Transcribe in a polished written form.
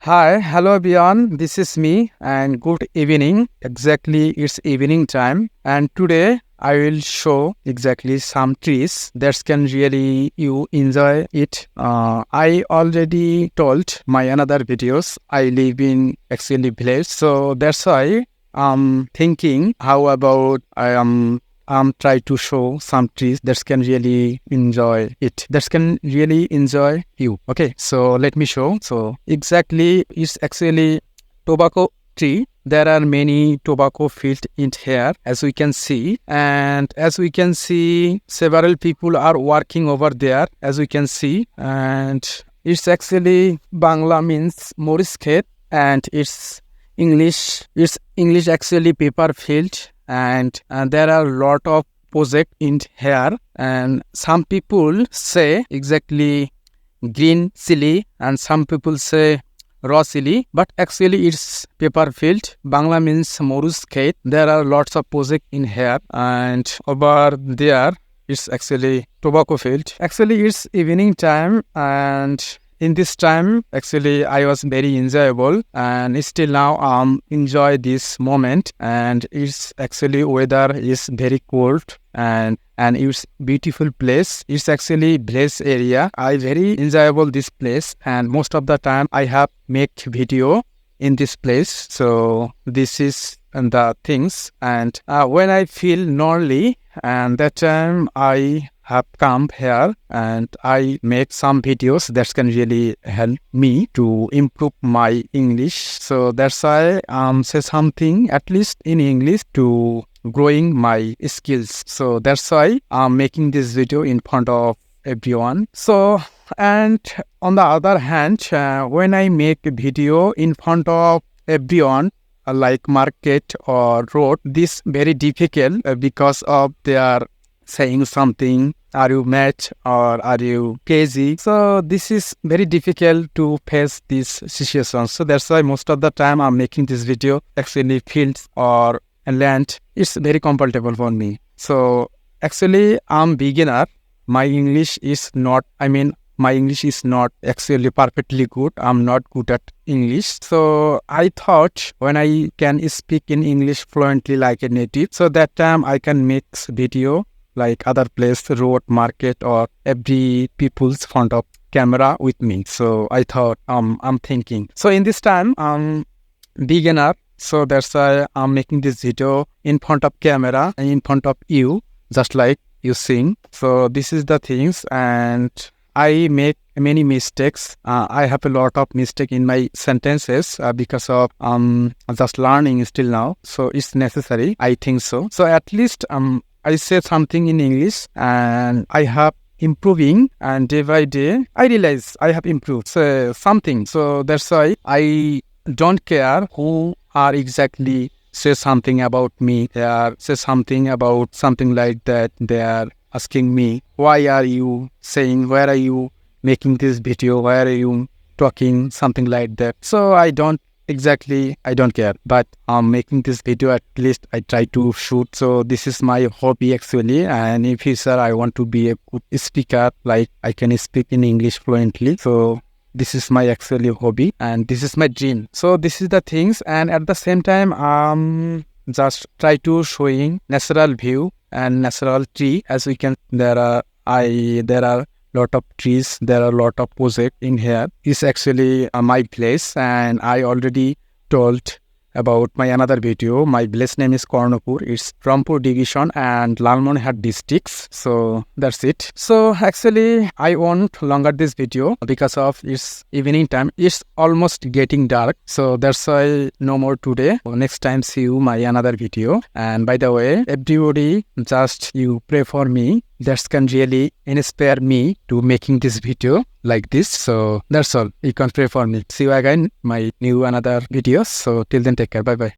Hi, hello everyone. This is me and good evening. Exactly, it's evening time, and today I will show exactly some trees that can really you enjoy it. I already told my another videos. I live in actually village, so that's why I'm thinking how about I am try to show some trees that can really enjoy it, that can really enjoy you. Okay, so let me show. So exactly, it's actually tobacco tree. There are many tobacco fields in here, as we can see, and as we can see, several people are working over there, as we can see, and it's actually Bangla means Moris Khet, and it's English actually paper field, and there are a lot of project in here, and some people say exactly green chili and some people say raw chili, but actually it's paper field. Bangla means Morus Kate. There are lots of project in here, and over there it's actually tobacco field. Actually it's evening time, and in this time actually I was very enjoyable, and still now enjoy this moment, and it's actually weather is very cold, and it's beautiful place. It's actually village area. I very enjoyable this place, and most of the time I have make video in this place. So this is the things, and when I feel lonely, and that time I have come here and I make some videos that can really help me to improve my English. So that's why say something at least in English to growing my skills. So that's why I'm making this video in front of everyone. So, and on the other hand, when I make a video in front of everyone, like market or road, this very difficult because of their saying something, are you mad or are you crazy? So this is very difficult to face this situation. So that's why most of the time I'm making this video actually fields or land. It's very comfortable for me. So actually I'm beginner. My English is not, my English is not actually perfectly good. I'm not good at English. So I thought when I can speak in English fluently like a native, so that time I can make video like other place, road, market, or every people's front of camera with me. So I thought I'm thinking. So in this time I'm beginner. So that's why I'm making this video in front of camera and in front of you, just like you sing. So this is the things, and I make many mistakes. I have a lot of mistake in my sentences because of just learning still now. So it's necessary, I think so. So at least I say something in English, and I have improving, and day by day I realize I have improved something. So that's why I don't care who are exactly say something about me. They are say something about something like that. They are asking me, why are you saying, where are you making this video, why are you talking, something like that. So I don't care, but I'm making this video. At least I try to shoot. So this is my hobby actually, and in future I want to be a good speaker, like I can speak in English fluently. So this is my actually hobby, and this is my dream. So this is the things, and at the same time just try to showing natural view and natural tree. As we can, there are lot of trees, there are a lot of project in here. It's actually my place, and I already told about my another video. My village name is Karnapur. It's Rampur division and Lalmonhat districts. So that's it. So actually I won't longer this video because of its evening time. It's almost getting dark. So that's why no more today. Next time see you my another video. And by the way, everybody just you pray for me. That can really inspire me to making this video like this. So that's all. You can pray for me. See you again my new another videos. So till then, take care. Bye bye.